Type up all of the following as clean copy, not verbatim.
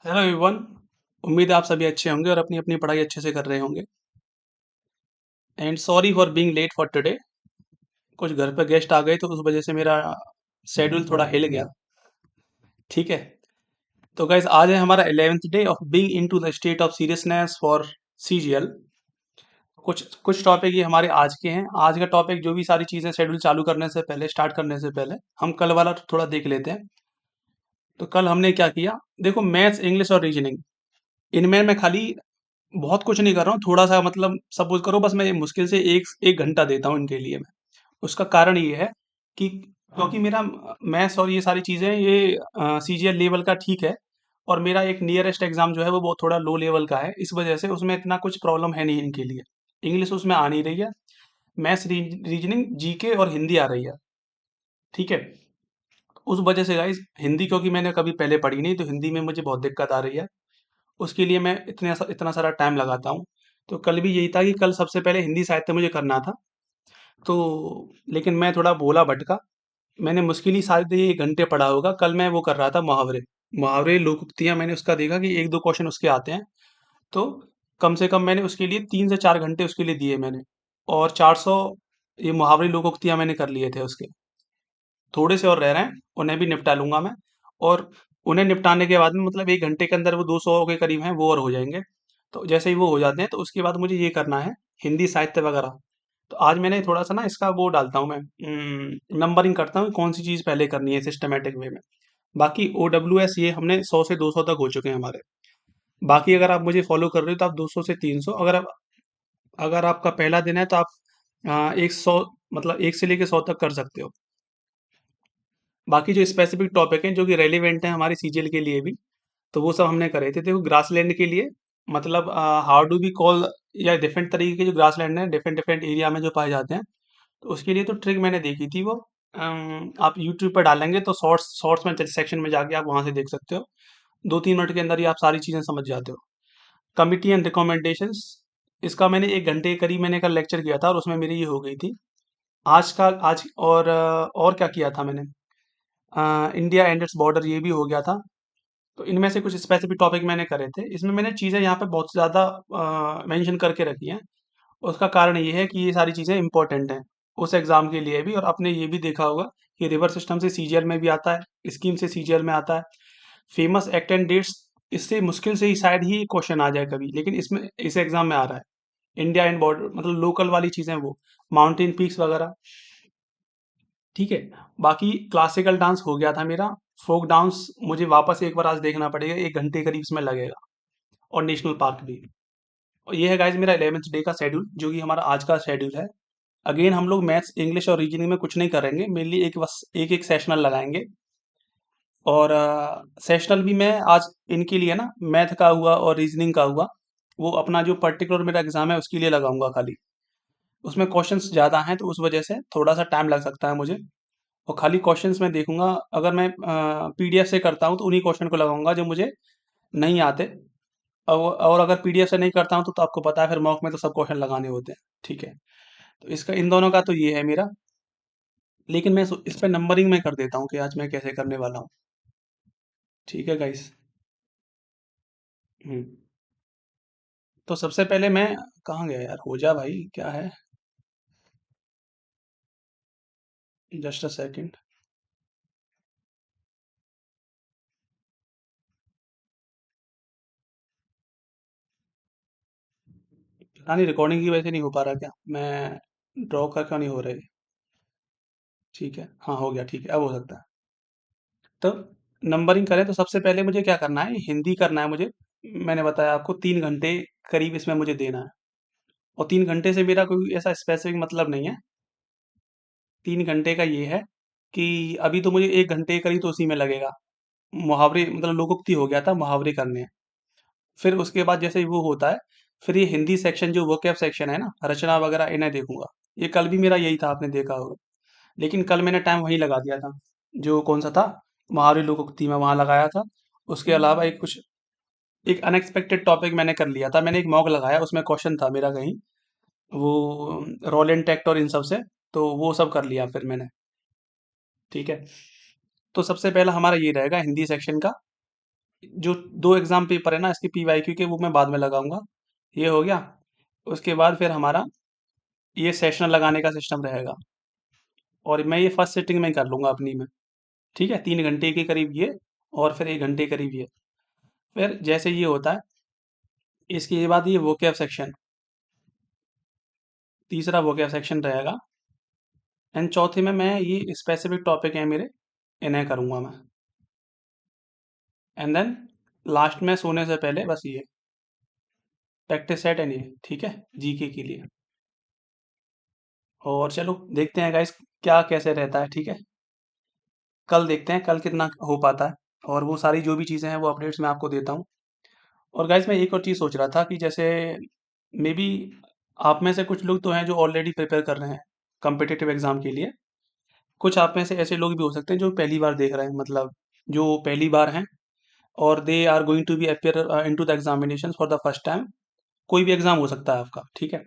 Hello everyone. उम्मीद है आप सभी अच्छे होंगे और अपनी अपनी पढ़ाई अच्छे से कर रहे होंगे। And sorry for being late for today. कुछ घर पे गेस्ट आ गए तो उस वजह से मेरा शेड्यूल थोड़ा हिल गया। ठीक है। तो गाइज आज है हमारा 11th day of being into the state of seriousness for CGL. कुछ कुछ टॉपिक ये हमारे आज के हैं। आज का टॉपिक जो भी सारी चीज़ें शेड्यूल चालू करने से पहले स्टार्ट करने से पहले हम कल वाला थोड़ा देख लेते हैं। तो कल हमने क्या किया। देखो, मैथ्स इंग्लिश और रीजनिंग, इनमें मैं खाली बहुत कुछ नहीं कर रहा हूँ। थोड़ा सा मतलब सपोज करो, बस मैं मुश्किल से एक एक घंटा देता हूँ इनके लिए मैं। उसका कारण ये है कि क्योंकि मेरा मैथ्स और ये सारी चीज़ें ये सीजीएल लेवल का ठीक है। और मेरा एक नियरेस्ट एग्जाम जो है वो बहुत थोड़ा लो लेवल का है, इस वजह से उसमें इतना कुछ प्रॉब्लम है नहीं इनके लिए। इंग्लिश उसमें आ नहीं रही है। मैथ्स, रीजनिंग, जीके और हिंदी आ रही है। ठीक है। उस वजह से गाइस, हिंदी क्योंकि मैंने कभी पहले पढ़ी नहीं, तो हिंदी में मुझे बहुत दिक्कत आ रही है। उसके लिए मैं इतना सारा टाइम लगाता हूँ। तो कल भी यही था कि कल सबसे पहले हिंदी साहित्य मुझे करना था। तो लेकिन मैं थोड़ा भोला भटका। मैंने मुश्किल ही शायद ये 1 घंटे पढ़ा होगा। कल मैं वो कर रहा था, मुहावरे मुहावरे लोकोक्तियाँ। मैंने उसका देखा कि एक दो क्वेश्चन उसके आते हैं। तो कम से कम मैंने उसके लिए 3 से 4 घंटे उसके लिए दिए मैंने। और 400 ये मुहावरे लोकोक्तियाँ मैंने कर लिए थे उसके। थोड़े से और रह रहे हैं, उन्हें भी निपटा लूंगा मैं। और उन्हें निपटाने के बाद में मतलब 1 घंटे के अंदर वो 200 के करीब हैं, वो और हो जाएंगे। तो जैसे ही वो हो जाते हैं तो उसके बाद मुझे ये करना है, हिंदी साहित्य वगैरह। तो आज मैंने थोड़ा सा ना इसका वो डालता हूँ मैं, नंबरिंग करता हूँ कौन सी चीज़ पहले करनी है सिस्टमेटिक वे में। बाकी OWS ये हमने 100 से 200 तक हो चुके हैं हमारे। बाकी अगर आप मुझे फॉलो कर रहे हो तो आप 200 से 300, अगर आपका पहला दिन है तो आप 100, मतलब 1 से लेके 100 तक कर सकते हो। बाकी जो स्पेसिफिक टॉपिक हैं जो कि रेलिवेंट हैं हमारे सीजीएल के लिए भी, तो वो सब हमने करे थे। देखो, ग्रासलैंड के लिए मतलब हाउ डू वी कॉल, या डिफरेंट तरीके के जो ग्रासलैंड है डिफरेंट डिफरेंट एरिया में जो पाए जाते हैं। तो उसके लिए तो ट्रिक मैंने देखी थी वो। आप यूट्यूब पर डालेंगे तो शॉर्ट्स शॉर्ट्स में सेक्शन में जाके आप वहां से देख सकते हो। 2-3 मिनट के अंदर ही आप सारी चीज़ें समझ जाते हो। कमिटी एंड रिकमेंडेशंस, इसका मैंने 1 घंटे करीब मैंने का लेक्चर किया था और उसमें मेरी ये हो गई थी। आज और क्या किया था मैंने। इंडिया एंड इट्स बॉर्डर, ये भी हो गया था। तो इनमें से कुछ स्पेसिफिक टॉपिक मैंने करे थे। इसमें मैंने चीज़ें यहाँ पे बहुत ज़्यादा मेंशन करके रखी हैं। उसका कारण ये है कि ये सारी चीज़ें इंपॉर्टेंट हैं उस एग्ज़ाम के लिए भी। और आपने ये भी देखा होगा कि रिवर सिस्टम से सीजीएल में भी आता है, स्कीम से सीजीएल में आता है। फेमस एक्ट एंड डेट्स, इससे मुश्किल से ही शायद ही क्वेश्चन आ जाए कभी, लेकिन इसमें इस एग्ज़ाम में आ रहा है। इंडिया एंड बॉर्डर मतलब लोकल वाली चीज़ें, वो माउंटेन पीक्स वगैरह। ठीक है। बाकी क्लासिकल डांस हो गया था मेरा। फोक डांस मुझे वापस एक बार आज देखना पड़ेगा, 1 घंटे करीब इसमें लगेगा। और नेशनल पार्क भी। और ये है गाइज मेरा 11th डे का शेड्यूल, जो कि हमारा आज का शेड्यूल है। अगेन हम लोग मैथ्स, इंग्लिश और रीजनिंग में कुछ नहीं करेंगे, मेनली एक बस एक एक सेशनल लगाएंगे। और सेशनल भी मैं आज इनके लिए ना, मैथ का हुआ और रीजनिंग का हुआ, वो अपना जो पर्टिकुलर मेरा एग्जाम है उसके लिए लगाऊंगा खाली। उसमें क्वेश्चंस ज़्यादा हैं तो उस वजह से थोड़ा सा टाइम लग सकता है मुझे। और खाली क्वेश्चंस मैं देखूंगा। अगर मैं पीडीएफ से करता हूँ तो उन्हीं क्वेश्चन को लगाऊंगा जो मुझे नहीं आते। और अगर पीडीएफ से नहीं करता हूँ तो आपको पता है फिर मॉक में तो सब क्वेश्चन लगाने होते हैं। ठीक है। तो इसका इन दोनों का तो ये है मेरा। लेकिन मैं इस पे नंबरिंग में कर देता हूँ कि आज मैं कैसे करने वाला हूँ। ठीक है गाइस। हम्म। तो सबसे पहले मैं, कहाँ गया यार, हो जा भाई, क्या है। Just a second. पता नहीं रिकॉर्डिंग की वजह से नहीं हो पा रहा क्या, मैं ड्रॉ कर क्यों नहीं हो रही। ठीक है, हाँ हो गया, ठीक है, अब हो सकता है। तो नंबरिंग करें तो सबसे पहले मुझे क्या करना है, हिंदी करना है मुझे। मैंने बताया आपको 3 घंटे करीब इसमें मुझे देना है। और 3 घंटे से मेरा कोई ऐसा स्पेसिफिक मतलब नहीं है। 3 घंटे का ये है कि अभी तो मुझे 1 घंटे करीब तो उसी में लगेगा। मुहावरे मतलब लोकोक्ति हो गया था, मुहावरे करने हैं। फिर उसके बाद जैसे ही वो होता है, फिर ये हिंदी सेक्शन जो वोकैब सेक्शन है ना, रचना वगैरह, इन्हें देखूंगा। ये कल भी मेरा यही था, आपने देखा होगा। लेकिन कल मैंने टाइम वहीं लगा दिया था, जो कौन सा था, मुहावरे लोकोक्ति में वहां लगाया था। उसके अलावा एक अनएक्सपेक्टेड टॉपिक मैंने कर लिया था। मैंने एक मॉक लगाया, उसमें क्वेश्चन था मेरा कहीं, वो रोल एंड टेक्ट और इन सब से। तो वो सब कर लिया फिर मैंने। ठीक है। तो सबसे पहला हमारा ये रहेगा हिंदी सेक्शन का। जो 2 एग्ज़ाम पेपर है ना इसके पीवाईक्यू के, वो मैं बाद में लगाऊँगा। ये हो गया। उसके बाद फिर हमारा ये सेशनल लगाने का सिस्टम रहेगा, और मैं ये फर्स्ट सिटिंग में कर लूँगा अपनी में। ठीक है? 3 घंटे के करीब ये, और फिर 1 घंटे के करीब ये। फिर जैसे ये होता है, इसके बाद ये वोकैब सेक्शन, तीसरा वोकैब सेक्शन रहेगा, एंड चौथे में मैं ये स्पेसिफिक टॉपिक हैं मेरे, इन्हें करूँगा मैं। एंड देन लास्ट में सोने से पहले बस ये प्रैक्टिस सेट एंड ये, ठीक है? जीके के लिए। और चलो देखते हैं गाइस क्या कैसे रहता है, ठीक है? कल देखते हैं कल कितना हो पाता है, और वो सारी जो भी चीज़ें हैं वो अपडेट्स मैं आपको देता हूँ। और गाइस मैं एक और चीज़ सोच रहा था कि जैसे मे बी आप में से कुछ लोग तो हैं जो ऑलरेडी प्रिपेयर कर रहे हैं कॉम्पिटिटिव एग्ज़ाम के लिए। कुछ आप में से ऐसे लोग भी हो सकते हैं जो पहली बार देख रहे हैं, मतलब जो पहली बार हैं, और they are going to be appear into the examinations for the first time. कोई भी एग्ज़ाम हो सकता है आपका, ठीक है?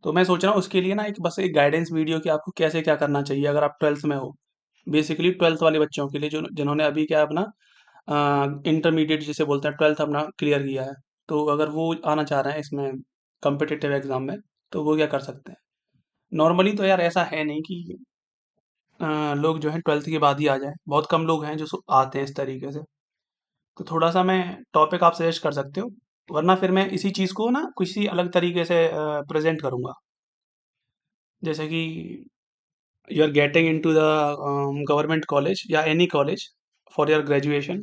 तो मैं सोच रहा हूँ उसके लिए ना एक बस एक गाइडेंस वीडियो कि आपको कैसे क्या करना चाहिए अगर आप 12th में हो। बेसिकली 12th वाले बच्चों के लिए जो जिन्होंने अभी क्या अपना इंटरमीडिएट जिसे बोलते हैं 12th अपना क्लियर किया है। तो अगर वो आना चाह रहे हैं इसमें कॉम्पिटिटिव एग्ज़ाम में, तो वो क्या कर सकते हैं? नॉर्मली तो यार ऐसा है नहीं कि लोग जो हैं 12th के बाद ही आ जाएँ। बहुत कम लोग हैं जो आते हैं इस तरीके से। तो थोड़ा-सा मैं टॉपिक आप सजेस्ट कर सकते हो, वरना फिर मैं इसी चीज़ को ना किसी अलग तरीके से प्रेज़ेंट करूँगा। जैसे कि you are getting into the government college या any college for your graduation,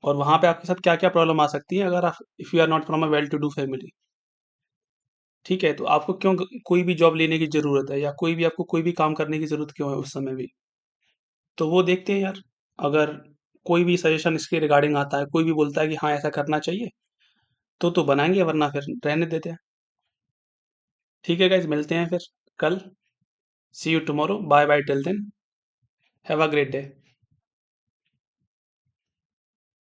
और वहाँ पे आपके साथ क्या-क्या प्रॉब्लम आ सकती है अगर आप if you are not from a well to do family. ठीक है? तो आपको क्यों कोई भी जॉब लेने की ज़रूरत है, या कोई भी आपको कोई भी काम करने की ज़रूरत क्यों है उस समय भी? तो वो देखते हैं यार। अगर कोई भी सजेशन इसके रिगार्डिंग आता है, कोई भी बोलता है कि हाँ, ऐसा करना चाहिए, तो बनाएँगे, वरना फिर रहने देते हैं। ठीक है गाइज़, मिलते हैं फिर कल। See you tomorrow, bye bye till then, have a great day.